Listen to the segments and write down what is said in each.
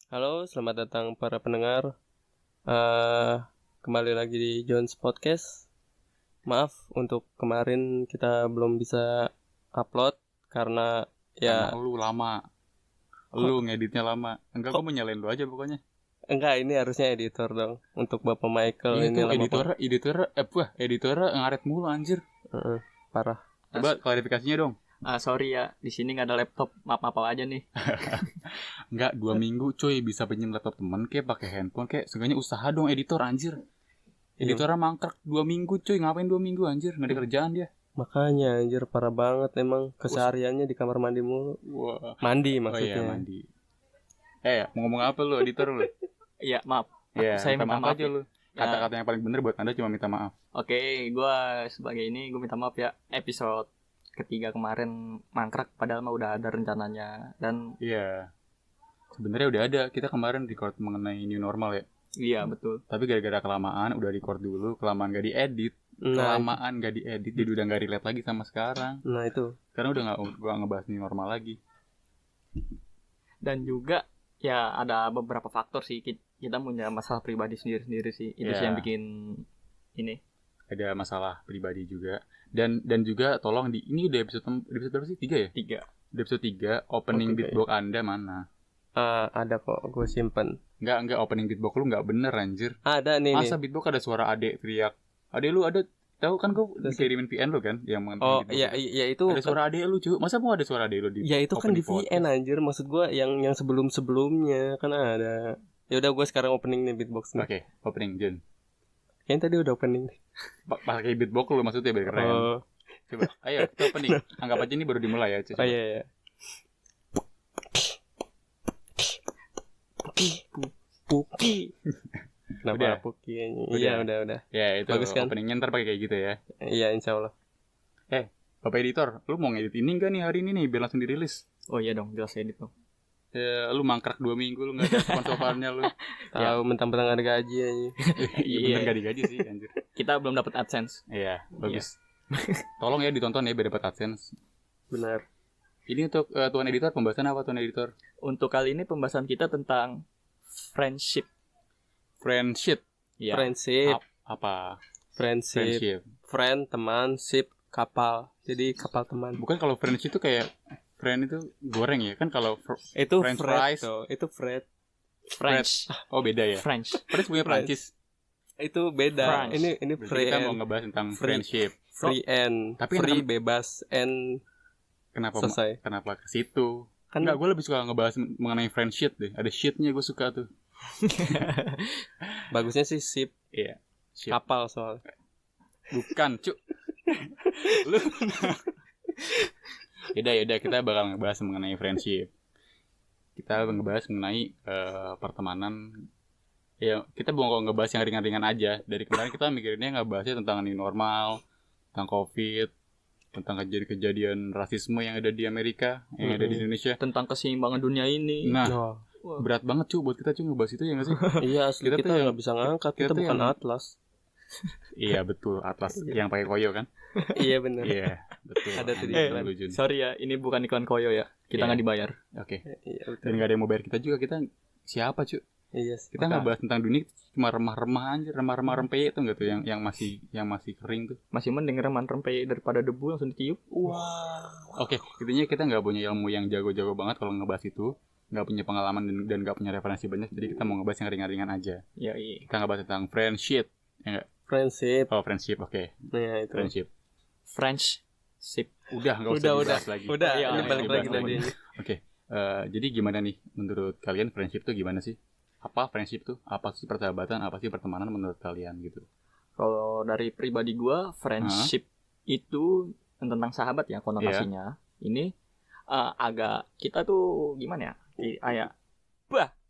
Halo, selamat datang para pendengar. Eh, Kembali lagi di Jones Podcast. Maaf untuk kemarin kita belum bisa upload karena Karena ya lu lama. Lu ngeditnya lama. Enggak, gue mau nyalain lu aja pokoknya. enggak, ini harusnya editor dong untuk Bapak Michael. Iya ini tuh lama banget. editor ngaret mulu anjir. Parah. Coba klarifikasinya dong. Sorry ya, di sini nggak ada laptop, maaf aja nih. Enggak, 2 minggu cuy bisa pinjem laptop temen kayak pakai handphone kayak seenggaknya usaha dong editor anjir. Editornya mangkrak 2 minggu cuy, ngapain 2 minggu anjir, nggak ada kerjaan dia. Makanya anjir parah banget emang kesehariannya di kamar mandi mulu. Wah. Mandi Oh maksudnya. iya mandi. Mau ngomong apa lu editor lu? Iya, maaf. Iya, Saya minta maaf aja ya. lu. Kata-kata yang paling bener buat Anda cuma minta maaf. Oke, gue minta maaf ya. Episode ketiga kemarin mangkrak, padahal mah udah ada rencananya. Dan Iya. Sebenarnya udah ada. Kita kemarin record mengenai new normal ya. iya betul. Tapi gara-gara kelamaan udah record dulu, kelamaan gak diedit. Kelamaan gak diedit, jadi udah gak relate lagi sama sekarang. Nah itu. Karena udah gak ngebahas new normal lagi. Dan juga ya ada beberapa faktor sih, kita punya masalah pribadi sendiri sih. Itu sih yang bikin ini. Ada masalah pribadi juga. Dan juga tolong ini udah episode berapa sih? 3 ya? 3. Udah episode 3, opening beatbox Anda mana? Ada kok, gue simpen. Enggak, opening beatbox lu gak bener anjir. Ada nih. Masa beatbox ada suara adek teriak? Adek lu ada, tahu kan gue dikirimin VN lu kan? Yang oh iya itu ada suara adek lu cuy. Masa mau ada suara adek lu di? Ya itu kan di VN anjir. Maksud gue yang sebelum-sebelumnya kan ada. Ya udah gue sekarang opening nih beatbox nih. Oke, opening Jun. Kayaknya tadi udah opening nih. Pakai beatbox lu maksudnya biar keren. Coba, ayo kita opening. Anggap aja ini baru dimulai ya. Coba. Oh iya. Puki. Kenapa Udah. Puki? Iya udah. Ya itu bagus kan? openingnya ntar pakai kayak gitu ya. Iya insyaallah. Bapak editor, lu mau ngedit ini enggak nih hari ini nih biar langsung dirilis? Oh iya dong, jelas edit dong. Ya, lu mangkrak 2 minggu lu enggak ada sponsor-sponsornya lu. Tahu mentang-mentang ada gaji aja. Iya bener enggak digaji sih anjir. Kita belum dapat AdSense. Iya, bagus. Tolong ya ditonton ya biar dapat AdSense. Benar. Ini untuk tuan editor, pembahasan apa tuan editor? Untuk kali ini pembahasan kita tentang friendship. Friendship. Ya. Friendship. Apa? Friendship. Friend, teman, ship, kapal. Jadi kapal teman. Bukan kalau friendship itu kayak friend itu goreng ya kan kalau Itu French Fred fries. tuh. Itu Fred. French. Oh beda ya. French. French punya Prancis. Itu beda. French. Ini Berarti free kita and mau ngebahas tentang free. friendship. free and Tapi free yang bebas and selesai. Kenapa ke situ? Kan Enggak, gue lebih suka ngebahas mengenai friendship deh. Ada shitnya gue suka tuh. bagusnya sih ship, Iya. Shit. kapal soalnya. Bukan, cuk. Lu. Yaudah kita bakal ngebahas mengenai friendship. Kita ngebahas mengenai pertemanan. Ya, kita mau ngebahas yang ringan-ringan aja. Dari kemarin kita mikirinnya ngebahasnya tentang new normal, tentang COVID, tentang kejadian rasisme yang ada di Amerika, yang ada di Indonesia. Tentang keseimbangan dunia ini. Nah, berat banget cuy buat kita cuy ngebahas itu ya nggak sih? Iya, asli kita nggak bisa ngangkat. Kita tuh bukan yang- atlas. Iya betul, Atlas yang pakai koyo kan? Iya benar. Iya betul. Ada tuh di Betul, iklan. Jun. Sorry ya, ini bukan iklan koyo ya. Kita nggak dibayar. Oke. Iya betul. Dan nggak ada yang mau bayar kita juga. Kita siapa cuy? Iya. Kita nggak bahas tentang dunia cuma remah-remah aja, remah-remah rempeyek tuh nggak tuh yang masih kering tuh. Masih mending reman rempeyek daripada debu langsung ditiup. Oke, intinya kita nggak punya ilmu yang jago-jago banget kalau ngebahas itu, nggak punya pengalaman dan nggak punya referensi banyak. Jadi kita mau ngebahas yang ringan-ringan aja. Ya iya. Kita ngebahas tentang friendship, ya nggak? Friendship. Oh friendship, oke. Nah itu. Friendship. Friendship. Udah nggak usah Udah. dibahas lagi. Udah. Iya, Ini iya, balik lagi dibahas tadi. Oke, jadi gimana nih menurut kalian friendship tuh gimana sih? Apa friendship tuh? Apa sih persahabatan? Apa sih pertemanan menurut kalian gitu? Kalau dari pribadi gua, friendship itu tentang sahabat ya konotasinya. Ini agak kita tuh gimana ya? Kayak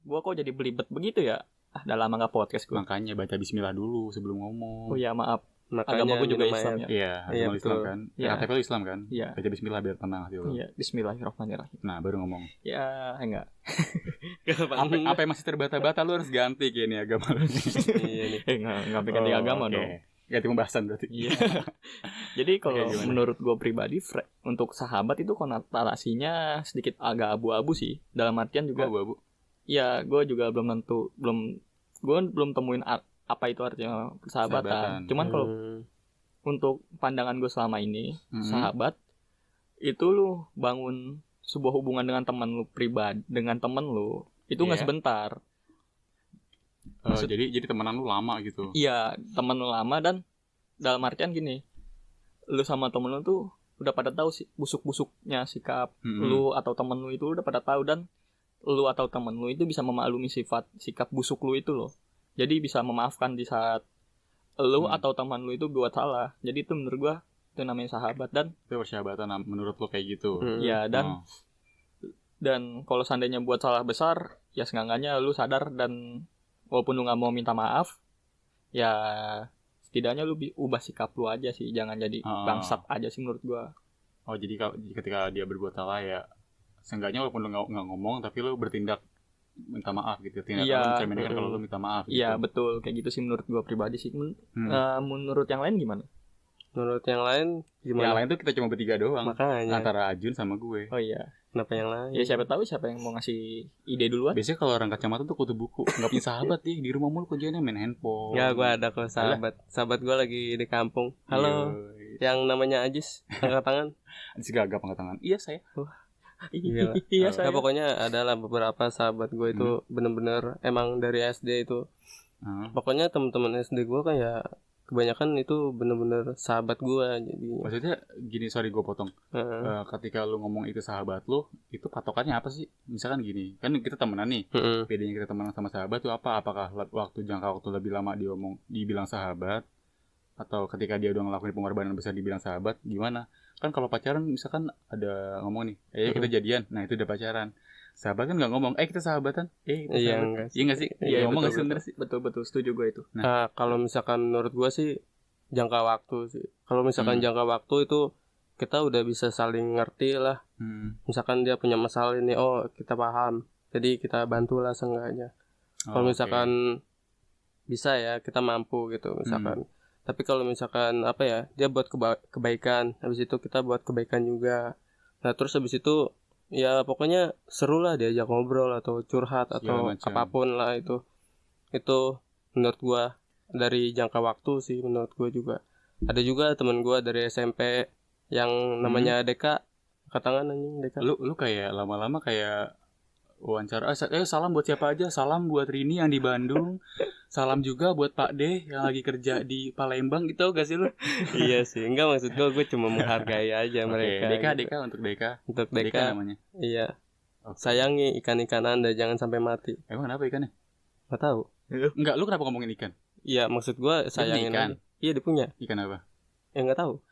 gua kok jadi belibet begitu ya? Udah lama nggak podcast gua. Makanya baca bismillah dulu sebelum ngomong. Oh ya maaf. Makanya Agama gua juga minum Islam air. ya. Iya, Iya, agama Islam betul. kan? Iya. KTP lu Islam kan? Iya. Baca bismillah biar tenang hati lu. Iya, bismillahirrahmanirrahim. Nah, baru ngomong. Ya, enggak. Apa yang masih terbata-bata lu harus ganti kayak ini agama lu. Iya nih. Enggak ganti agama oke. dong. Ganti pembahasan berarti. Iya. Jadi kalau Oke, gimana? menurut gue pribadi untuk sahabat itu konotasinya sedikit agak abu-abu sih. Dalam artian juga Abu-abu. Ya, gue juga belum temuin apa itu artinya persahabatan. Cuman kalau untuk pandangan gue selama ini, sahabat itu lu bangun sebuah hubungan dengan teman lu pribadi, dengan teman lu itu nggak sebentar. Jadi temenan lu lama gitu. Iya, teman lu lama, dan dalam artian gini, lu sama temen lu tuh udah pada tahu sih busuk-busuknya sikap lu atau temen lu itu udah pada tahu, dan lu atau temen lu itu bisa memaklumi sikap busuk lu itu loh. Jadi bisa memaafkan di saat lu atau teman lu itu buat salah. Jadi itu menurut gua itu namanya sahabat. Dan itu persahabatan menurut lu kayak gitu. Ya, dan kalau seandainya buat salah besar, ya seenggaknya lu sadar, dan walaupun lu nggak mau minta maaf, ya setidaknya lu ubah sikap lu aja sih, jangan jadi bangsat aja sih menurut gua. Oh, jadi ketika dia berbuat salah ya seenggaknya walaupun lu nggak ngomong tapi lu bertindak minta maaf gitu. Tindakan lu mencerminkan kalau lu minta maaf gitu. Iya, betul, kayak gitu sih menurut gua pribadi sih. Menurut yang lain gimana? Menurut yang lain gimana? Yang lain tuh kita cuma bertiga doang. Makanya. Antara Ajun sama gue. Oh iya. Kenapa yang lain? Ya siapa tahu siapa yang mau ngasih ide duluan. Biasanya kalau orang kacamata tuh kutu buku, nggak punya sahabat dia di rumah mulu kerjanya main handphone. Ya, gue ada kok sahabat. Sahabat gue lagi di kampung. Halo. Yang namanya Ajis, angkat tangan. Ajis gagap angkat tangan. Iya saya. Iya saya. Ya, pokoknya adalah beberapa sahabat gue itu bener-bener emang dari SD itu. Pokoknya teman-teman SD gue kan ya kebanyakan itu bener-bener sahabat gue. Jadi maksudnya gini, sorry gue potong. Ketika lu ngomong itu sahabat lu, itu patokannya apa sih? Misalkan gini, kan kita temenan nih. Bedanya kita temenan sama sahabat tuh apa? Apakah jangka waktu lebih lama dibilang sahabat, atau ketika dia udah ngelakuin pengorbanan besar dibilang sahabat? Gimana? Kan kalau pacaran misalkan ada ngomong nih, kita jadian, nah itu udah pacaran. Sahabat kan nggak ngomong, kita sahabatan, kita sahabat. Iya nggak sih? Iya, ngomong nggak sih bener sih? Betul, setuju gue itu. Nah, kalau misalkan menurut gue sih jangka waktu sih. Kalau misalkan jangka waktu itu kita udah bisa saling ngerti lah. Misalkan dia punya masalah ini, kita paham, jadi kita bantulah seenggaknya. Kalau misalkan bisa ya, kita mampu gitu misalkan. Tapi kalau misalkan apa ya, dia buat kebaikan, habis itu kita buat kebaikan juga. Nah, terus habis itu ya pokoknya seru lah diajak ngobrol atau curhat atau apapun lah itu menurut gua dari jangka waktu sih. Menurut gua juga ada juga teman gua dari SMP yang namanya Deka. Katangan anjing Deka. Lu kayak lama-lama kayak wawancara. Salam buat siapa aja? Salam buat Rini yang di Bandung. Salam juga buat Pak D yang lagi kerja di Palembang gitu, gak sih lu? Iya sih, enggak, maksud gue cuma menghargai aja mereka. Deka, gitu. Deka untuk Deka. Untuk Deka namanya. Iya. Sayangi ikan-ikan Anda jangan sampai mati. Emang kenapa ikannya? Gak tahu. Enggak, lu kenapa ngomongin ikan? Iya, maksud gue sayangin ikan. Iya, dia punya. Ikan apa? Ya nggak tahu.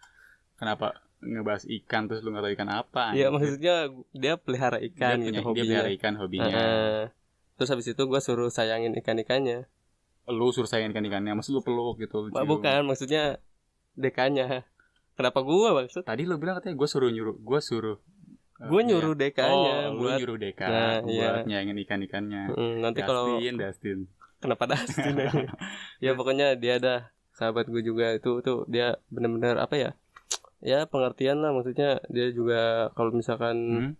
Kenapa ngebahas ikan terus lu nggak tahu ikan apa? Iya, maksudnya dia pelihara ikan gitu hobinya. Dia pelihara ikan hobinya. Terus habis itu gue suruh sayangin ikan-ikannya. Lu suruh sayangin ikan-ikannya, maksud lu peluk gitu? Bukan, maksudnya Dekanya. Kenapa gue maksud? Tadi lu bilang katanya gue nyuruh gue nyuruh Dekanya buat nyuruh Deka buat nyayangin ikan-ikannya. Nanti kalau Dustin. Kenapa Dustin? Ya pokoknya dia ada sahabat gue juga itu dia benar-benar apa ya? Ya pengertian lah, maksudnya dia juga kalau misalkan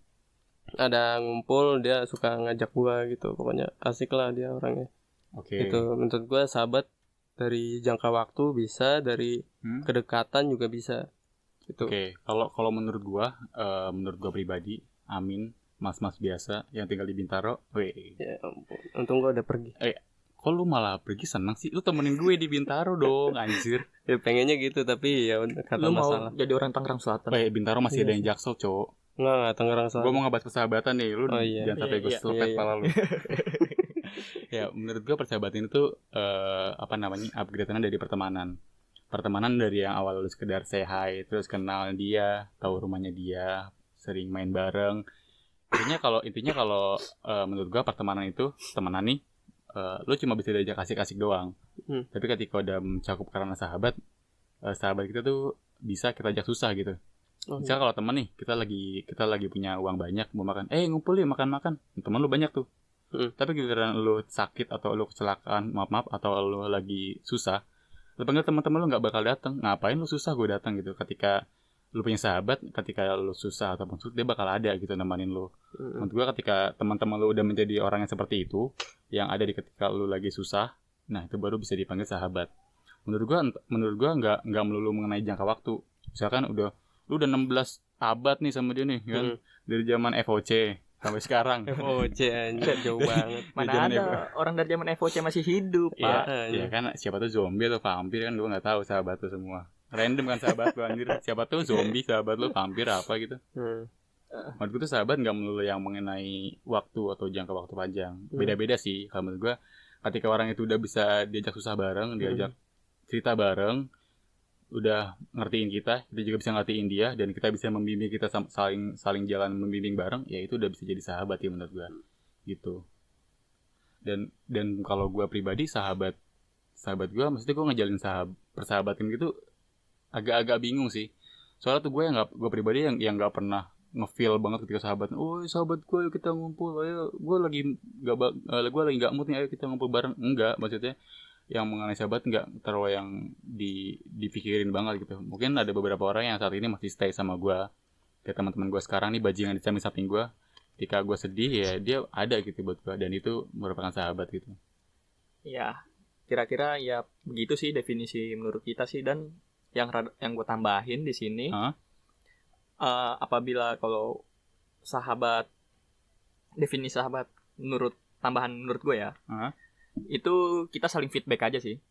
ada ngumpul dia suka ngajak gue gitu. Pokoknya asik lah dia orangnya. Itu menurut gue sahabat dari jangka waktu bisa, dari kedekatan juga bisa. Gitu. Kalau menurut gua pribadi, Amin, mas-mas biasa yang tinggal di Bintaro, ya ampun, untung gua udah pergi. Kok lu malah pergi? Senang sih, lu temenin gue di Bintaro dong, anjir. Ya pengennya gitu, tapi ya kata lu masalah. Mau jadi orang Tangerang Selatan. Bintaro masih ada yang Jaksel, cowok. Enggak, Tangerang Selatan. Gua mau ngebahas persahabatan nih, lu jangan sampai gue selpet pala lu. Ya, menurut gue persahabatan itu upgrade-nya dari pertemanan. Pertemanan dari yang awal lu sekedar say hi, terus kenal dia, tahu rumahnya dia, sering main bareng. Intinya kalau menurut gue pertemanan itu, temenan nih, lu cuma bisa diajak asik-asik doang. Tapi ketika udah mencakup karena sahabat kita tuh bisa kita ajak susah gitu. Misalnya kalau teman nih, kita lagi punya uang banyak, mau makan, ngumpul ya makan-makan. Teman lu banyak tuh. Tapi giliran lu sakit atau lu kecelakaan, maaf atau lu lagi susah, lu panggil teman-teman lu nggak bakal datang. Ngapain lu susah gue datang gitu? Ketika lu punya sahabat ketika lu susah ataupun sulit dia bakal ada gitu nemenin lu. Menurut gue ketika teman-teman lu udah menjadi orang yang seperti itu, yang ada di ketika lu lagi susah, nah itu baru bisa dipanggil sahabat. Menurut gua nggak melulu mengenai jangka waktu. Misalkan lu udah 16 abad nih sama dia nih kan, dari zaman FOC sampai sekarang. FOC anjir jauh banget. Mana ada orang dari zaman FOC masih hidup, Pak. Iya kan, siapa tuh zombie atau vampir kan, gua nggak tahu sahabat tuh semua. Random kan sahabat lu anjir. Siapa tuh zombie sahabat lu, vampir apa gitu. Menurut gue tuh sahabat gak melulu yang mengenai waktu atau jangka waktu panjang. Beda-beda sih kalau menurut gue. Ketika orang itu udah bisa diajak susah bareng, diajak cerita bareng, udah ngertiin kita juga bisa ngertiin dia, dan kita bisa membimbing, kita saling jalan membimbing bareng, ya itu udah bisa jadi sahabat ya menurut gue. Gitu. Dan kalau gue pribadi sahabat gue, maksudnya gue ngejalin persahabatan gitu agak-agak bingung sih. Soalnya tuh gue pribadi yang nggak pernah nge-feel banget ketika sahabat gue ayo kita ngumpul, ayo gue lagi nggak mood nih, ayo kita ngumpul bareng. Enggak, maksudnya yang mengenai sahabat nggak terlalu yang dipikirin banget gitu. Mungkin ada beberapa orang yang saat ini masih stay sama gue, kayak teman-teman gue sekarang nih, bajingan di samping gue. Ketika gue sedih ya dia ada gitu buat gue, dan itu merupakan sahabat gitu. Ya kira-kira ya begitu sih definisi menurut kita sih. Dan yang gue tambahin di sini, apabila kalau sahabat, definisi sahabat menurut gue ya, itu kita saling feedback aja sih.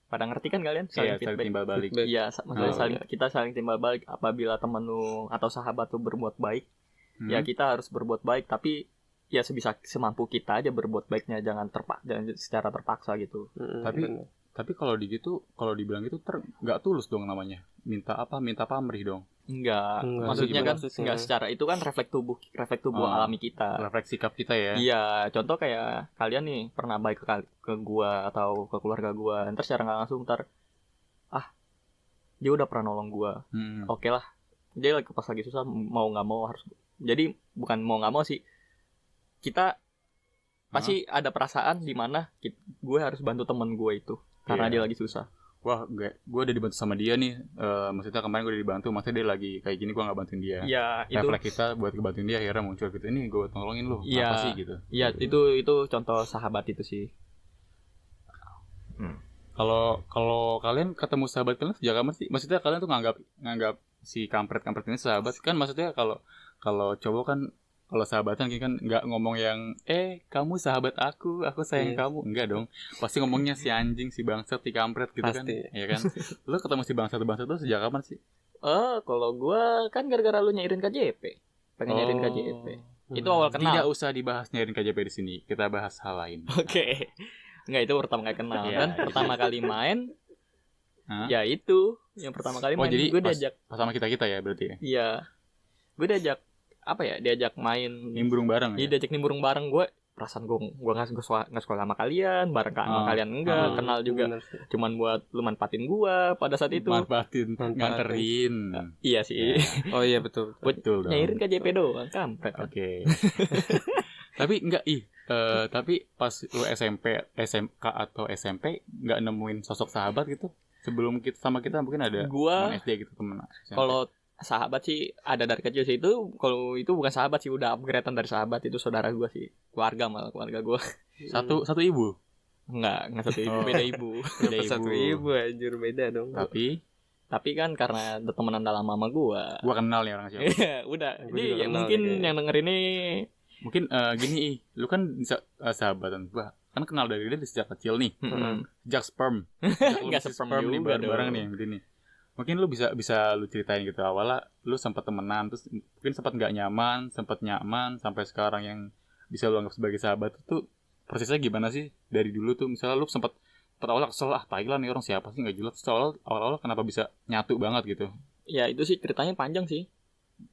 Pada ngerti kan kalian? Saling feedback. Saling timbal balik. Iya, maksudnya kita saling timbal balik. Apabila temen lu atau sahabat lu berbuat baik, ya kita harus berbuat baik. Tapi ya semampu kita aja berbuat baiknya, jangan secara terpaksa gitu. Tapi kalau dibilang gitu nggak tulus dong namanya. Minta pamrih dong. Enggak. Maksudnya kan enggak secara itu kan refleks tubuh alami kita. Refleks sikap kita ya. Iya, contoh kayak kalian nih pernah baik ke gua atau ke keluarga gua, ntar secara enggak langsung dia udah pernah nolong gua. Oke lah. Dia pas lagi susah mau enggak mau harus. Jadi bukan mau enggak mau sih. Kita pasti ada perasaan di mana gue harus bantu teman gue itu karena dia lagi susah. Wah, gue udah dibantu sama dia nih. Maksudnya kemarin gue udah dibantu, maksudnya dia lagi kayak gini, gue nggak bantuin dia. Iya, itu refleks kita buat ngebantuin dia, akhirnya muncul gitu. Ini gue tolongin lu, apa sih gitu. Iya, itu contoh sahabat itu sih. Kalau kalian ketemu sahabat kalian sejak kapan sih? Maksudnya kalian tuh nganggap si kampret ini sahabat kan? Maksudnya kalau cowok kan, kalau sahabatan kan nggak ngomong yang kamu sahabat aku sayang kamu, enggak dong. Pasti ngomongnya si anjing, si bangsat, si kampret gitu. Pasti. Kan ya kan. Lu ketemu si bangsat tuh sejak kapan sih? Kalau gue kan gara-gara lu nyairin KJP, pengen nyairin KJP. Itu awal kenal. Tidak usah dibahas nyairin KJP di sini, kita bahas hal lain. Oke. Enggak, itu pertama kali kenal. Dan pertama kali main ya itu yang pertama kali main. Jadi gue diajak pas sama kita ya berarti ya. Iya. Gue diajak diajak main nimbrung bareng. Iya, diajak nimbrung bareng. Gue perasaan gue nggak sekolah sama kalian, bareng sama kalian enggak, kenal juga. Cuman buat lu manfaatin gue pada saat itu. Manfaatin. Nganterin. Iya sih. Oh iya betul. Betul dong. Nyairin KJP doang, kampret. Oke. Tapi enggak tapi pas lu SMP, SMK atau SMP enggak nemuin sosok sahabat gitu? Sebelum sama kita mungkin ada teman SD gitu, teman. Kalau sahabat sih ada dari kecil sih. Itu kalau itu bukan sahabat sih, udah upgradean dari sahabat. Itu saudara gue sih, keluarga gue. Satu ibu? Enggak satu ibu, beda ibu. Beda ibu. Satu ibu anjir, beda dong. Tapi kan karena udah temenan dalam mama gue kenal nih orang siapa. Udah. Jadi mungkin yang denger ini mungkin gini, lu kan sahabatan gue kan kenal dari dia sejak kecil nih. Sejak sperm. Enggak sperm juga bareng nih begini. Mungkin lu bisa lu ceritain gitu, awalnya lu sempat temenan, terus mungkin sempat nggak nyaman, sempat nyaman, sampai sekarang yang bisa lu anggap sebagai sahabat. Itu prosesnya gimana sih dari dulu tuh? Misalnya lu sempat awalnya kesel, Thailand nih orang siapa sih nggak jelas. Awal kenapa bisa nyatu banget gitu? Ya itu sih ceritanya panjang sih,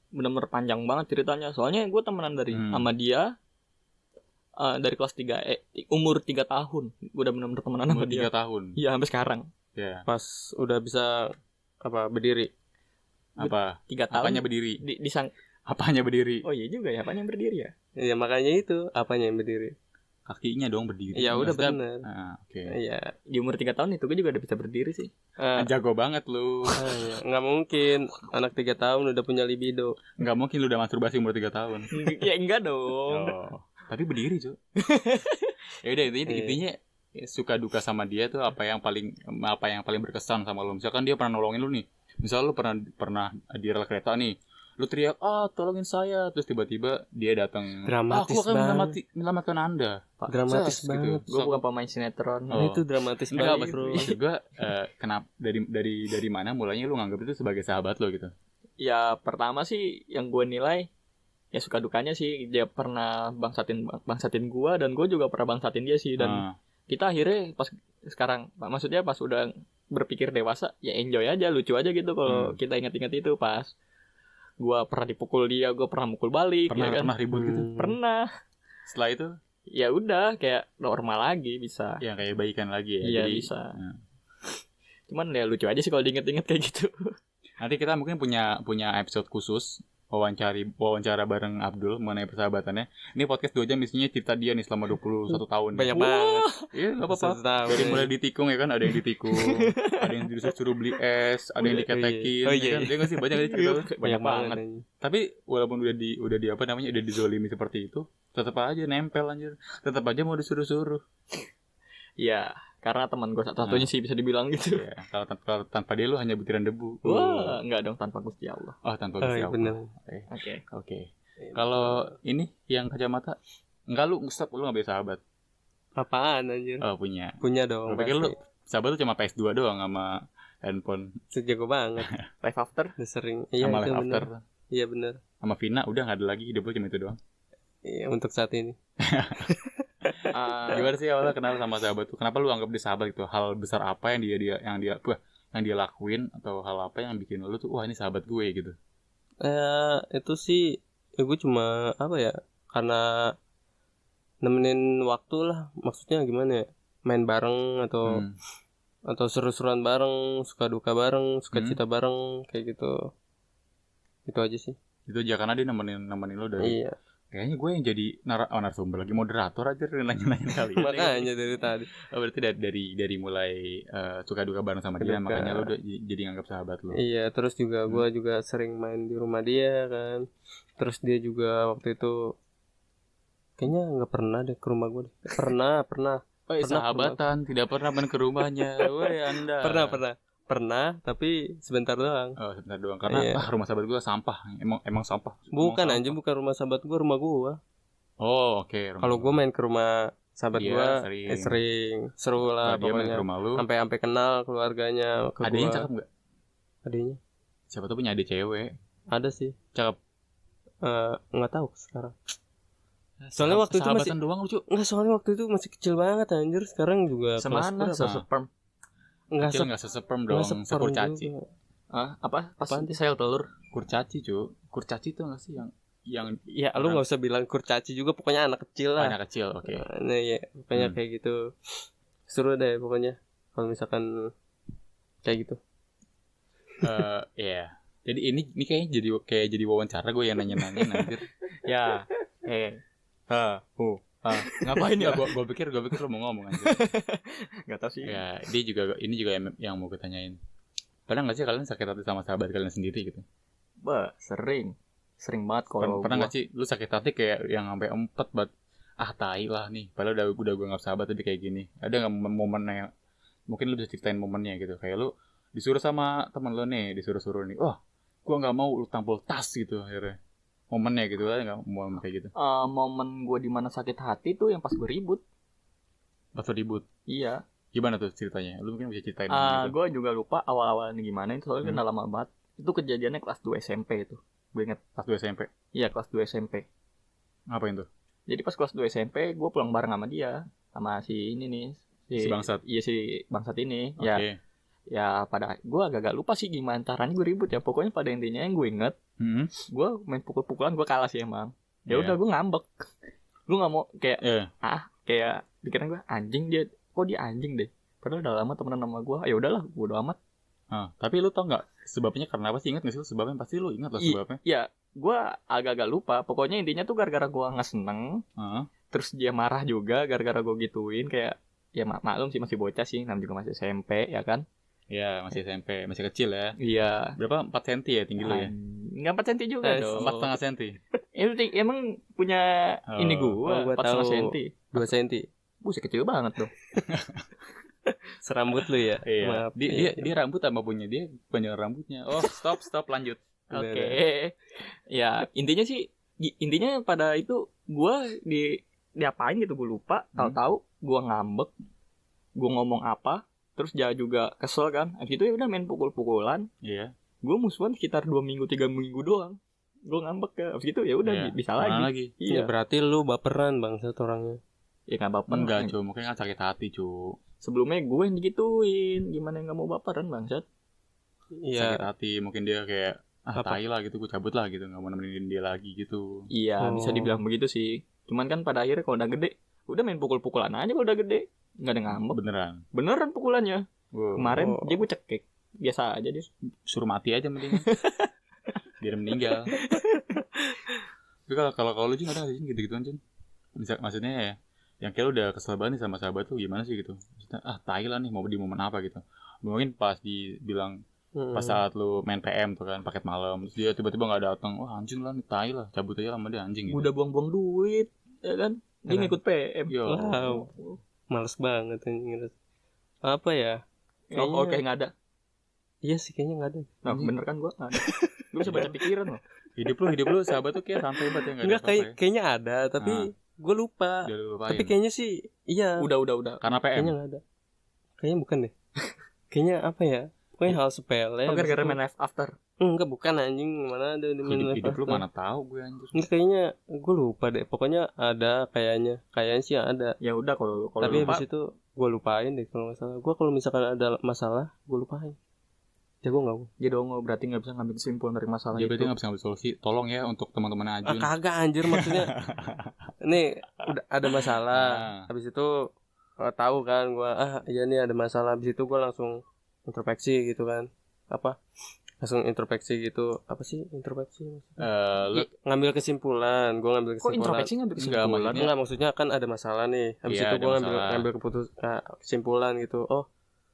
benar-benar panjang banget ceritanya. Soalnya gue temenan sama dia dari kelas 3 umur 3 tahun. Gue udah benar-benar temenan sama dia. 3 tahun? Iya, sampai sekarang. Yeah. Pas udah bisa berdiri. 3 tahun. Apanya berdiri? Apanya berdiri? Oh iya juga ya, apanya yang berdiri ya? Iya, makanya itu apanya yang berdiri. kakinya dong berdiri. Ya udah Maksudnya, bener. Oke. Iya. Di umur 3 tahun itu gue juga udah bisa berdiri sih. Jago banget lu. Ya. Nggak mungkin anak 3 tahun udah punya libido. Nggak mungkin lu udah masturbasi umur 3 tahun. Ya enggak dong. Tapi berdiri, Cuk. Ya udah intinya suka duka sama dia tuh apa yang paling berkesan sama lu. Misalkan dia pernah nolongin lu nih. Misal lu pernah di rel kereta nih. Lu teriak, tolongin saya. Terus tiba-tiba dia datang. Dramatis aku akan banget. menyelamatkan Anda. Dramatis Ses, banget. Gue bukan pemain sinetron. Itu dramatis banget, bro. Maksud gue, kenapa dari mana mulanya lu nganggap itu sebagai sahabat lo gitu? Ya pertama sih yang gue nilai ya suka dukanya sih dia pernah bangsatin gue dan gue juga pernah bangsatin dia sih dan kita akhirnya pas sekarang maksudnya pas udah berpikir dewasa ya enjoy aja lucu aja gitu kalau kita ingat-ingat itu pas gue pernah dipukul dia gue pernah mukul balik pernah ribut gitu pernah setelah itu ya udah kayak normal lagi bisa ya kayak baikan lagi ya iya jadi, bisa cuman ya lucu aja sih kalau diinget-inget kayak gitu. Nanti kita mungkin punya episode khusus wawancara bareng Abdul mengenai persahabatannya. Ini podcast 2 jam isinya cerita dia nih selama 21 tahun. Banyak banget. Iya, enggak apa-apa. Dari mulai ditikung ya kan, ada yang ditikung, ada yang disuruh beli es, ada yang diketekin, oh, iya. kan. Dia enggak sih banyak aja cerita. Banyak banget. Tapi walaupun udah udah dizolimi seperti itu, tetap aja nempel anjir. Tetap aja mau disuruh-suruh. Iya, karena teman gue satu-satunya sih bisa dibilang gitu. Iya, kalau tanpa dia lu hanya butiran debu. Wah, enggak dong tanpa Gusti Allah. Oh, tanpa Gusti Allah. Bener. Oke. Kalau ini yang kacamata, enggak lu enggak bisa sahabat. Apaan anjir? Oh, punya. Punya dong. Gue pikir lu sahabat tuh cuma PS2 doang sama handphone. Sejago banget. Live after Udah sering. Iya, sama itu live bener. after. Iya bener. Sama Vina udah enggak ada lagi, hidup lu cuma itu doang. Iya, untuk saat ini. Gimana sih awalnya kenal sama sahabat tuh? Kenapa lu anggap dia sahabat gitu? Hal besar apa yang dia lakuin atau hal apa yang bikin lu tuh wah ini sahabat gue gitu? Itu sih gue cuma apa ya? Karena nemenin waktu lah. Maksudnya gimana ya? Main bareng atau seru-seruan bareng, suka duka bareng, suka cita bareng kayak gitu. Itu aja sih. Itu aja karena dia nemenin lu dari. Iya. Kayaknya gue yang jadi narasumber lagi moderator aja nanya-nanya kali. Makanya dari tadi. Oh, berarti dari mulai suka duka bareng sama dia makanya lu udah jadi nganggap sahabat lu. Iya, terus juga gue juga sering main di rumah dia kan. Terus dia juga waktu itu kayaknya nggak pernah deh ke rumah gue. Pernah. Sahabatan tidak pernah main ke rumahnya. Woi Anda. Pernah, tapi sebentar doang. Oh, sebentar doang karena rumah sahabat gue sampah. Emang sampah. Bukan anjing, bukan rumah sahabat gue, rumah gue. Oh, oke. Kalau gue main ke rumah sahabat gue sering seru lah pokoknya. Sampai kenal keluarganya ke adanya cakep enggak? Adanya. Siapa tuh punya adik cewek? Ada sih. Cakep. Enggak tahu sekarang. Soalnya waktu itu masih doang lucu. Enggak, soalnya waktu itu masih kecil banget anjir. Sekarang juga semana sesperm. Enggak sesperm dong, sekurcaci. Apa? Pas sel telur. Kurcaci, cu. Kurcaci tuh enggak sih yang ya lu enggak usah bilang kurcaci juga, pokoknya anak kecil lah. Anak kecil, oke. Nah, ya, pokoknya kayak gitu. Seru deh pokoknya kalau misalkan kayak gitu. Iya. Jadi ini kayaknya jadi wawancara gue yang nanya-nanya anjir. Ya. Ngapain ya? Gue pikir lu mau ngomong aja. Gak tau sih. Ya, ini juga yang mau gue tanyain. Pernah nggak sih kalian sakit hati sama sahabat kalian sendiri gitu? Sering banget kalau. Pernah nggak sih lu sakit hati kayak yang sampai 4 banget? Tai lah nih. Padahal udah gue nggak sahabat tapi kayak gini. Ada nggak momen yang mungkin lu bisa ceritain momennya gitu? Kayak lu disuruh sama teman lu nih, disuruh nih. Oh, gue nggak mau lu tampol tas gitu akhirnya. Momennya gitu kan nggak momen kayak gitu. Momen gue di mana sakit hati tuh yang pas gue ribut. Pas ribut. Iya. Gimana tuh ceritanya? Lu mungkin bisa ceritain gitu. Gue juga lupa awal-awalnya gimana itu soalnya kan lama banget. Itu kejadiannya kelas 2 SMP itu. Gue inget. Kelas 2 SMP. Iya, kelas 2 SMP. Ngapain tuh? Jadi pas kelas 2 SMP gue pulang bareng sama dia, sama si ini nih, si bangsat. Iya si bangsat ini. Okay. Ya pada gue agak lupa sih gimana caranya gue ribut ya. Pokoknya pada intinya yang gue inget, gue main pukul-pukulan gue kalah sih emang. Ya udah gue ngambek. Gue nggak mau kayak kayak pikiran gue anjing dia, kok dia anjing deh. Padahal udah lama temenan sama gue. Ya udahlah, bodo amat. Tapi lu tau nggak sebabnya karena apa sih? Ingat nggak sih sebabnya? Pasti lu ingat lah sebabnya. Iya, gue agak-agak lupa. Pokoknya intinya tuh gara-gara gue nggak seneng. Terus dia marah juga gara-gara gue gituin, kayak ya maklum sih masih bocah sih, namanya juga masih SMP ya kan. Ya masih SMP, masih kecil ya. Iya. Berapa 4 cm ya tinggi lu ya? Enggak 4 cm juga dong. 4,5 cm. Emang punya ini gua, gua 4,5 tahu. cm. 2 cm. Buset, kecil banget dong. Serambut lu ya. Iya. Maaf. Dia rambut apa punya dia panjang rambutnya. Oh, stop lanjut. Oke. Ya, intinya pada itu gua diapain gitu gue lupa, tahu-tahu gua ngambek. Gua ngomong apa, terus dia juga kesel kan. Habis itu ya udah main pukul-pukulan. Iya. Gua musuhan sekitar 2 minggu 3 minggu doang. Gua ngambek ya. Habis itu ya udah bisa lagi. Ya Iya. berarti lu baperan bangsat orangnya. Ya enggak baper. Enggak, cu. Mungkin kan sakit hati, cu. Sebelumnya gue yang digituin, gimana enggak mau baperan bangsat? Iya. Sakit hati, mungkin dia kayak tai lah gitu, gue cabut lah gitu, enggak mau nemenin dia lagi gitu. Iya, bisa dibilang begitu sih. Cuman kan pada akhirnya kalau udah gede, udah main pukul-pukulan aja kalau udah gede. Enggak ada ngambek. Beneran pukulannya. Kemarin dia gue cekek. Biasa aja dia. Suruh mati aja mending. Biar meninggal. Tapi kalau lu juga ada sih gitu-gituan, Jen. Maksudnya ya, yang kayak lu udah kesel banget nih sama sahabat tuh gimana sih gitu. Maksudnya tai lah nih, mau di momen apa gitu. Mungkin pas dibilang pas saat lu main PM tuh kan, paket malam, terus dia tiba-tiba enggak datang. Wah, anjing lah nih, tai lah. Cabut aja sama dia anjing gitu. Udah buang-buang duit, ya kan? Dia ngikut PM. Wow. Males banget anjing. Apa ya? Oke, enggak ada. Iya sih kayaknya enggak ada. Nah, bener kan gua enggak ada. Gua bisa baca pikiran loh. Hidup lu sahabat tuh kayak santai banget ya, enggak kayaknya ada tapi gue lupa. Tapi kayaknya sih iya. Udah. Karena PM. Kayaknya enggak ada. Kayaknya bukan deh. Kayaknya apa ya? Pokoknya hal sepele. Gara-gara main live after. Enggak, bukan anjing. Mana ada main live hidup after. Lu mana tahu gue anjir. Enggak, kayaknya gue lupa deh. Pokoknya ada kayaknya. Kayaknya sih ada. Ya udah kalau tapi lupa. habis itu gue lupain deh kalau enggak salah. Gue kalau misalkan ada masalah, gue lupain. Jago enggak gue? Ya dong, berarti enggak bisa ngambil kesimpulan dari masalah itu. Ya berarti enggak bisa ngambil solusi. Tolong ya untuk teman-teman Ajun. Kagak anjir, maksudnya. Nih, udah ada masalah. Habis itu tahu kan gue, iya nih ada masalah. Habis itu gue langsung introspeksi gitu kan. Langsung introspeksi gitu. Apa sih introspeksi? Ngambil kesimpulan. Gue ngambil kesimpulan. Kok introspeksi ngambil kesimpulan? Enggak, maksudnya kan ada masalah nih. Habis itu gue ngambil kesimpulan gitu. Oh,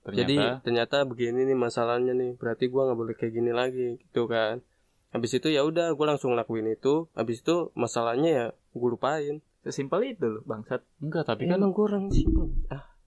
ternyata begini nih masalahnya nih. Berarti gue nggak boleh kayak gini lagi gitu kan. Habis itu ya udah gue langsung lakuin itu. Habis itu masalahnya ya gue lupain. Sesimpel itu loh bangsat. Enggak, tapi kan emang gue orang simpel.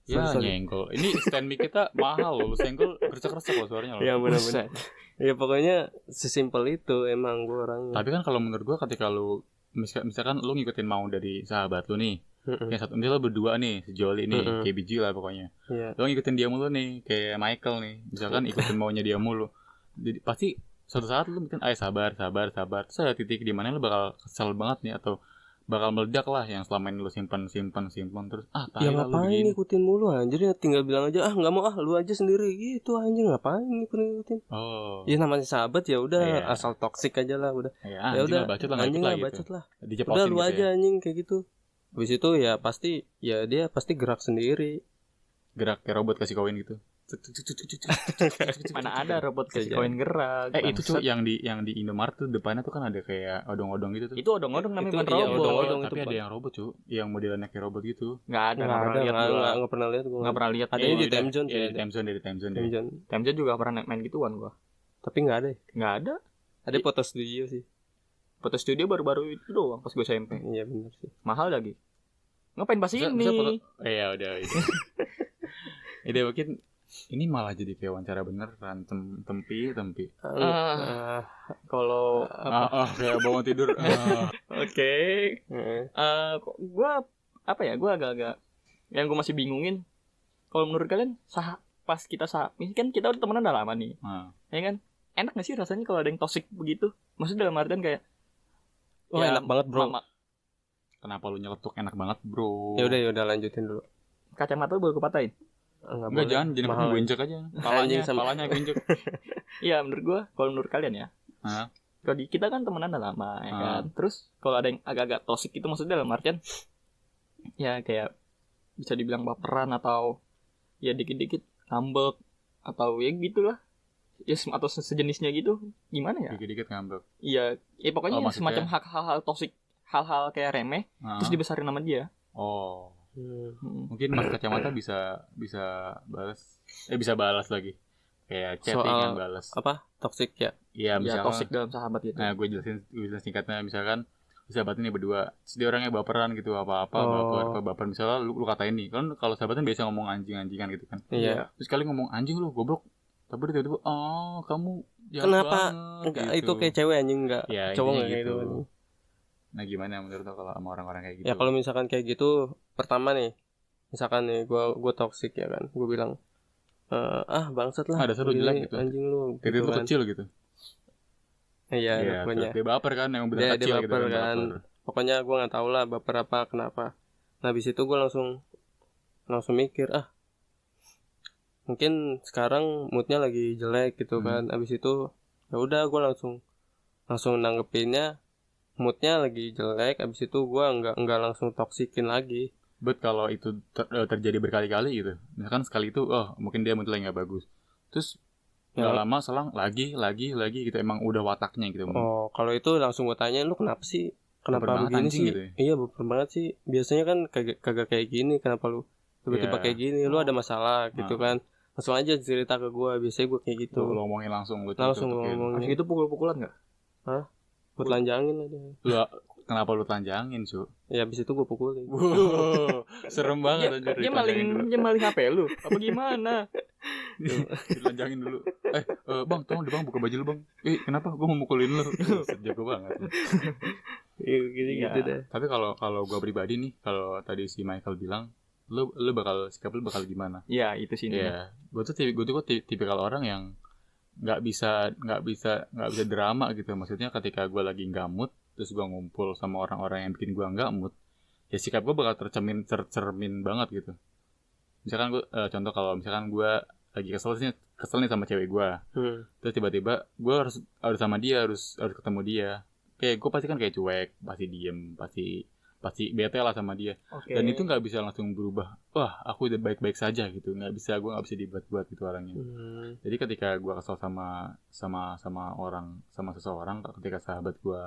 Sorry. Nyenggol. Ini stand mic kita mahal loh. Lu senggol kerasa loh suaranya loh. Ya benar-benar. Ya pokoknya sesimpel itu emang gue orangnya. Tapi kan kalau menurut gue ketika lu misalkan lu ngikutin mau dari sahabat lu nih. Yang satu ini lo berdua nih, sejoli nih, kayak biji lah pokoknya. Lo ngikutin dia mulu nih, kayak Michael nih. Misalkan ikutin maunya dia mulu. Jadi pasti suatu saat lu mungkin sabar. Terus ada titik di mana lu bakal kesel banget nih atau bakal meledak lah yang selama ini lu simpan terus ya ngapain ngikutin mulu anjir, ya tinggal bilang aja enggak mau lu aja sendiri gitu anjir, ngapain ngikutin. Ya namanya sahabat ya udah asal toksik aja lah udah. Ya udah anjing lah bacot lah. Udah lu aja anjing kayak gitu. Habis itu ya pasti dia pasti gerak sendiri. Gerak kayak robot kasih koin gitu. Mana ada robot kasih koin gerak. Itu tuh yang di Indomaret tuh depannya tuh kan ada kayak odong-odong gitu tuh. Itu odong-odong namanya bukan robot. Odong-odong tapi ada yang robot cuy, yang modelnya kayak robot gitu. Enggak ada. Enggak pernah lihat gua. Enggak pernah lihat. Adanya di Time Zone. Time Zone juga pernah main gituan gua. Tapi enggak ada. Enggak ada. Ada foto studio sih. Foto studio baru-baru itu doang pas gue SMP. Iya benar sih. Mahal lagi. Ngapain pas ini? Udah itu. Ide mungkin ini malah jadi kayak wawancara beneran tempi. Kalau kayak bangun tidur. Oke. Gua gua agak-agak yang gue masih bingungin. Kalau menurut kalian pas kita ini kan kita udah temenan udah lama nih. Ya kan? Enak gak sih rasanya kalau ada yang toxic begitu? Maksudnya dalam artian kayak enak banget bro. Kenapa lu nyeletuk enak banget bro? Ya udah lanjutin dulu. Kacamata lu boleh kupatahin? Enggak, jangan gue injek aja. Palanya gue injek. Iya, kalau menurut kalian ya. Kalau kita kan temenan udah lama ya kan. Terus kalau ada yang agak-agak toxic itu maksudnya dalam artian ya kayak bisa dibilang baperan atau ya dikit-dikit ngambek atau ya gitulah. Ya atau sejenisnya gitu. Gimana ya? Dikit-dikit ngambek. Iya, pokoknya semacam hal-hal toxic, hal-hal kayak remeh terus dibesarin sama dia. Oh. Hmm. Mungkin Mas Kacamata bisa balas lagi. Kayak chatting Soal kan balas. apa? Toxic ya? Iya, Ya misalkan toxic dalam sahabat gitu. nah, gue jelasin singkatnya, misalkan sahabat ini berdua, terus dia orangnya baperan gitu, apa-apa baper misalnya lu katain nih, kan kalau sahabat kan biasa ngomong anjing-anjingan gitu kan. Iya. Terus kali ngomong anjing lu goblok, tapi dia tiba-tiba kamu jahat Kenapa banget, enggak gitu. Itu kayak cewek anjing enggak Ya, cowok intinya enggak kayak gitu. gitu. Nah gimana menurut lo kalau sama orang-orang kayak gitu? Ya kalau misalkan kayak gitu, pertama nih, misalkan nih gue toxic ya kan, gue bilang bangsat lah, dasar lu jelek gitu, anjing lu, titik gitu lu kan. kecil gitu. Iya, pokoknya dia baper kan, yang bener kecil dia gitu baper kan. kan. Pokoknya gue nggak tahu lah baper apa kenapa. Nah habis itu gue langsung mikir, mungkin sekarang moodnya lagi jelek gitu kan. Habis itu ya udah gue langsung nanggepinnya moodnya lagi jelek. Habis itu gue nggak langsung toksikin lagi. But kalau itu terjadi berkali-kali gitu, misalkan sekali itu mungkin dia mood lagi nggak bagus, terus nggak lama selang lagi gitu, emang udah wataknya gitu. Kalau itu langsung gue tanya, lu kenapa sih, kenapa begini sih gitu ya? Iya baper banget sih, biasanya kan kagak kayak gini, kenapa lu tiba-tiba kayak gini, lu ada masalah gitu kan. Langsung aja cerita ke gue, biasanya gue kayak gitu. Lu ngomongin langsung ngomongin. Habis itu pukul-pukulan nggak? Hah? Buat lanjangin aja. Lu kenapa lu telanjangin, Su? Ya abis itu gue pukulin. Serem banget anjir. Dia maling HP lu apa gimana? Dilanjangin dulu. Bang, tolong deh bang, buka baju lu bang. Kenapa? Gue mau mukulin lu. Jago banget. Gitu deh. Tapi kalau gue pribadi nih, kalau tadi si Michael bilang, lu sikap lu bakal gimana? Iya, itu sih. Iya. Gue tuh tipikal orang yang nggak bisa drama gitu. Maksudnya ketika gue lagi nggak mood, terus gue ngumpul sama orang-orang yang bikin gue nggak mood, ya sikap gue bakal tercermin banget gitu. Misalkan gue contoh, kalau misalkan gue lagi kesel nih sama cewek gue, terus tiba-tiba gue harus sama dia, harus ketemu dia, kayak gue pasti kan kayak cuek, pasti diem, pasti bete lah sama dia. Dan itu nggak bisa langsung berubah, wah aku udah baik-baik saja gitu, gue nggak bisa dibuat-buat gitu orangnya. Jadi ketika gue kesel sama seseorang, ketika sahabat gue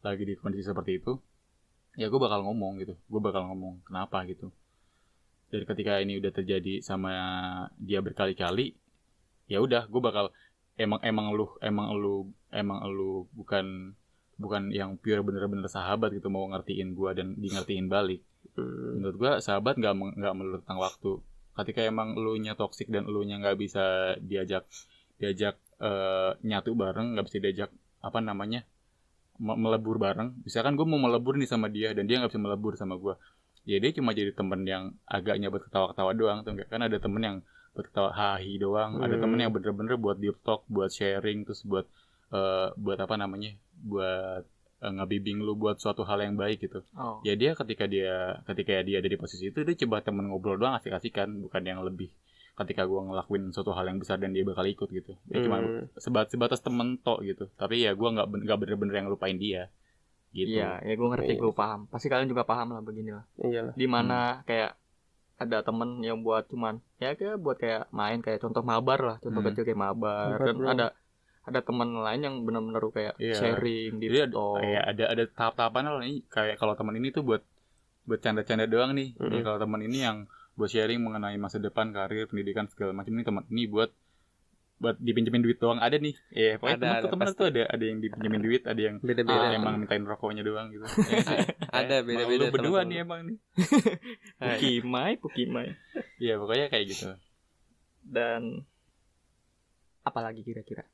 lagi di kondisi seperti itu, ya gue bakal ngomong gitu, kenapa gitu. Dari ketika ini udah terjadi sama dia berkali-kali, ya udah gue bakal emang lu bukan yang pure bener-bener sahabat gitu, mau ngertiin gue dan di ngertiin balik. Menurut gue sahabat nggak melulu tentang waktu. Ketika emang lu nya toksik dan lu nya nggak bisa diajak nyatu bareng, nggak bisa diajak melebur bareng. Misalkan gue mau melebur nih sama dia dan dia nggak bisa melebur sama gue, ya dia cuma jadi temen yang agaknya buat ketawa-ketawa doang, tuh enggak? Kan ada temen yang buat ketawa hahi doang, ada temen yang bener-bener buat deep talk, buat sharing, terus buat ngebibing lu buat suatu hal yang baik gitu. Ya dia ketika dia ada di posisi itu, dia coba temen ngobrol doang, asik-asikan, bukan yang lebih ketika gue ngelakuin suatu hal yang besar dan dia bakal ikut gitu. Ya cuma sebatas temen tok gitu. Tapi ya gue nggak bener-bener yang lupain dia. Gitu. Iya, ya gue ngerti, gue paham. Pasti kalian juga paham lah beginilah. Iyalah. Dimana kayak ada temen yang buat cuman ya kayak buat kayak main, kayak contoh mabar lah, contoh kecil kayak mabar. Dan ada teman lain yang benar-benar kayak sharing di TikTok. Ada tahap-tahapan lah nih. Kayak kalau teman ini tuh buat canda-canda doang nih. Jadi kalau teman ini yang buat sharing mengenai masa depan, karir, pendidikan segala macam, ini teman ini buat dipinjemin duit doang ada nih. Pokoknya temen tuh ada yang dipinjemin duit, ada yang beda-beda. Emang mintain rokoknya doang gitu. Ada beda-beda. Lu berdua nih emang nih. Pukimai. Iya, pokoknya kayak gitu. Dan apalagi kira-kira?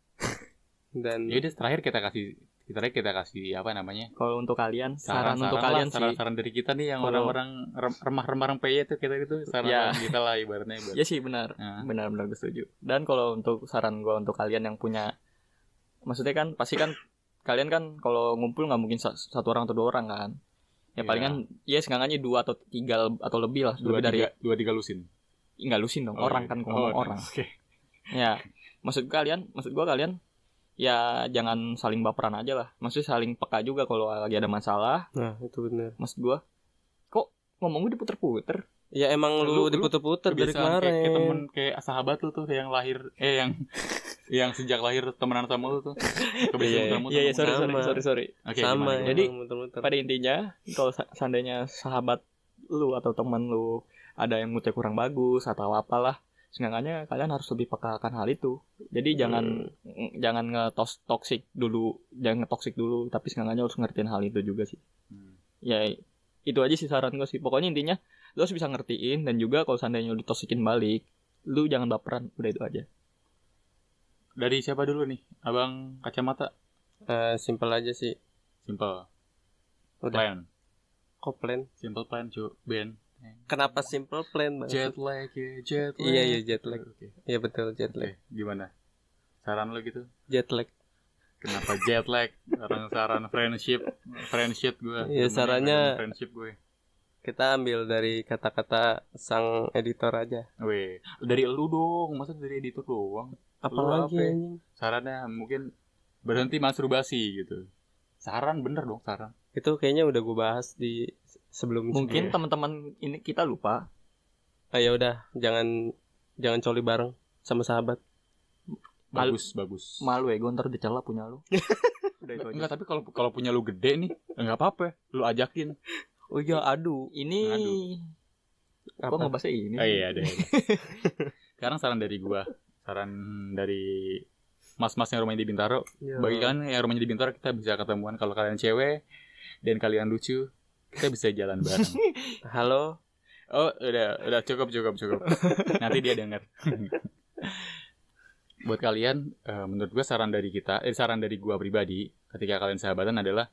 Dan ya udah, terakhir kita kasih apa namanya? Kalau untuk kalian, saran untuk kalian sih. Saran dari kita nih yang orang-orang remah-remah rempeyek tuh kita gitu, saran kita lah ibaratnya. Ya sih benar. Benar gue setuju. Dan kalau untuk saran gue untuk kalian yang punya, maksudnya kan pasti kan kalian kan kalau ngumpul nggak mungkin satu orang atau dua orang kan. Ya palingan ya seenggaknya 2 atau 3 atau lebih lah. 2-3 lusin. Enggak lusin dong, orang kan ngomong orang. Oke. Ya, maksud gua kalian ya jangan saling baperan aja lah. Maksudnya saling peka juga kalau lagi ada masalah. Nah, itu benar. Maksud gua, kok ngomong gue diputer-puter? Ya emang lu diputer-puter dari kemarin. Kayak sahabat lu tuh yang lahir yang sejak lahir temenan sama lu tuh. Iya, sorry. Okay, sama. Gimana? Jadi pada intinya kalau seandainya sahabat lu atau teman lu ada yang moodnya kurang bagus atau apalah, seenggaknya kalian harus lebih peka akan hal itu. Jadi jangan nge-toxic dulu, tapi seenggaknya harus ngertiin hal itu juga sih. Ya itu aja sih saran gue sih. Pokoknya intinya lu harus bisa ngertiin, dan juga kalau seandainya lu ditosikin balik, lu jangan baperan, udah itu aja. Dari siapa dulu nih? Abang kacamata. Simple aja sih. Simple. Udah. Plan. Kok plan? Simple plan, cu. Ben. Kenapa simple plan? Jet lag ya, jet lag. Iya jet lag. Oke. Iya betul jet lag. Gimana? Saran lo gitu? Jet lag. Kenapa jet lag? Saran friendship gue. Iya sarannya friendship gue. kita ambil dari kata-kata sang editor aja. Weh, dari lu dong, masa dari editor doang? Apalagi apa? anjing? Sarannya mungkin berhenti masturbasi gitu. Saran bener dong, saran. Itu kayaknya udah gue bahas di sebelum. Mungkin teman-teman ini kita lupa. Ya udah, jangan coli bareng sama sahabat. Bagus. Malu ya, gue ntar dicela punya lu. Udah itu aja. Enggak, tapi kalau punya lu gede nih, enggak apa-apa. Lu ajakin. Oh iya, aduh. Ini Apa? Kok ngebahasnya ini? Oh iya, ada. Sekarang saran dari gua. Saran dari mas-mas yang rumahnya di Bintaro. Yo. Bagi kalian yang rumahnya di Bintaro, kita bisa ketemuan. Kalau kalian cewek dan kalian lucu, kita bisa jalan bareng. Halo. Oh, udah cukup. Nanti dia denger. Buat kalian, menurut gua saran dari gua pribadi, ketika kalian sahabatan adalah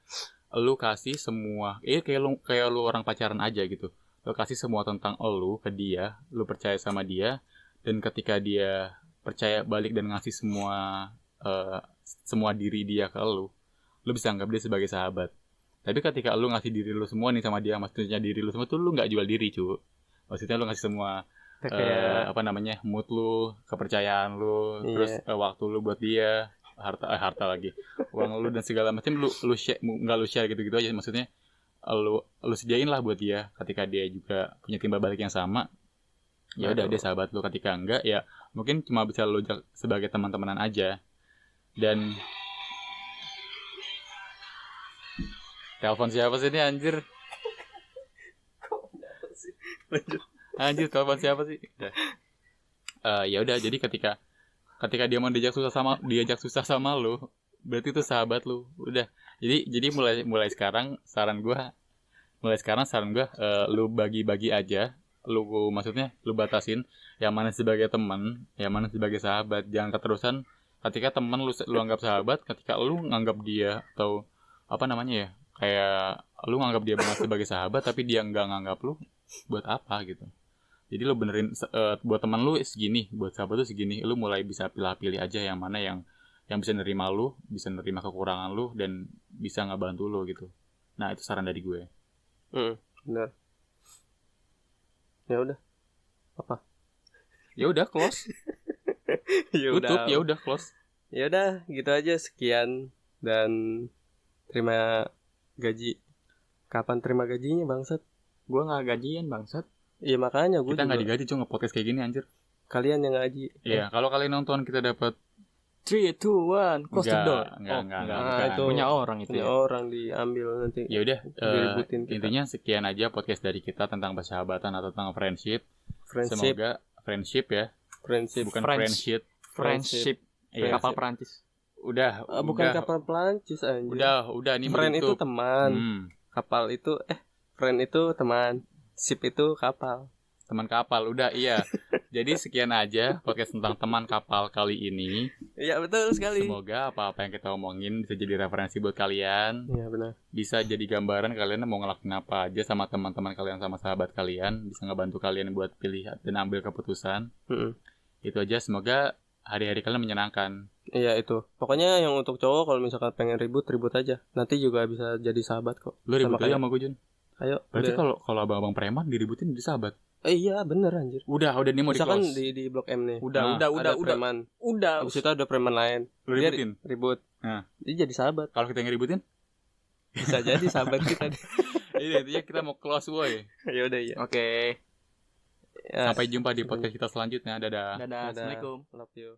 lu kasih semua, kayak lu orang pacaran aja gitu. Lu kasih semua tentang lu ke dia, lu percaya sama dia, dan ketika dia percaya balik dan ngasih semua diri dia ke lu bisa anggap dia sebagai sahabat. Tapi ketika lu ngasih diri lu semua nih sama dia, maksudnya diri lu semua tuh lu nggak jual diri, cu. Maksudnya lu ngasih semua mood lu, kepercayaan lu, terus waktu lu buat dia, harta lagi, uang lu dan segala macam lu share, nggak lu share gitu aja, maksudnya lu sediain lah buat dia. Ketika dia juga punya timbal balik yang sama, ya udah dia sahabat lu. Ketika enggak, ya mungkin cuma bisa lu sebagai teman-temanan aja. Dan telepon siapa sih ini anjir? Anjir, telepon siapa sih? Ya udah, jadi ketika dia mau diajak susah sama lu, berarti itu sahabat lu. Udah. Jadi mulai sekarang saran gua lu bagi-bagi aja. Maksudnya lu batasin yang mana sebagai teman, yang mana sebagai sahabat. Jangan keterusan ketika teman lu anggap sahabat, ketika lu nganggap dia atau kayak lu nganggap dia banget sebagai sahabat tapi dia enggak nganggap lu, buat apa gitu. Jadi lu benerin buat teman lu segini, buat sahabat lu segini. Lu mulai bisa pilih aja yang mana yang bisa nerima lu, bisa nerima kekurangan lu, dan bisa ngebantu lu gitu. Nah, itu saran dari gue. Benar. Ya udah. Apa? Ya udah close. Tutup, ya udah close. Ya udah, gitu aja, sekian, dan terima gaji. Kapan terima gajinya, bangsat? Gua nggak gajian, bangsat. Iya makanya gue kita nggak digaji, cuma nge-podcast kayak gini anjir. Kalian yang ngaji. Iya, kalau kalian nonton kita dapat 3, 2, 1, close the door. Enggak. Itu punya orang itu. Punya orang diambil nanti. Ya udah, diributin kita. intinya sekian aja podcast dari kita tentang persahabatan atau tentang friendship. Semoga friendship ya. Bukan friendship. Iya, kapal Perancis. Udah. Bukan kapal Perancis anjir. Udah nih. Friend itu teman. Kapal itu friend itu teman. Ship itu kapal. Teman kapal, udah iya. Jadi sekian aja podcast tentang teman kapal kali ini. Iya betul sekali. Semoga apa-apa yang kita omongin bisa jadi referensi buat kalian. Iya benar. Bisa jadi gambaran kalian mau ngelakuin apa aja sama teman-teman kalian, sama sahabat kalian. Bisa ngebantu kalian buat pilih dan ambil keputusan. Itu aja, semoga hari-hari kalian menyenangkan. Iya itu. Pokoknya yang untuk cowok kalau misalkan pengen ribut aja. Nanti juga bisa jadi sahabat kok. Lu ribut aja sama gue, Jun. Ayo. Berarti kalau abang-abang preman diributin jadi sahabat. Iya bener anjir. Udah nih mau misalkan di Blok M nih. Udah. Preman. Udah. Habis itu ada preman lain. Lu ributin. Ribut. Nah. Dia jadi sahabat. Kalau kita ngeributin? Bisa jadi sahabat kita. Ini intinya kita mau close boy. Ya udah ya. Oke. Sampai jumpa di podcast kita selanjutnya. Dadah. Assalamualaikum. Love you.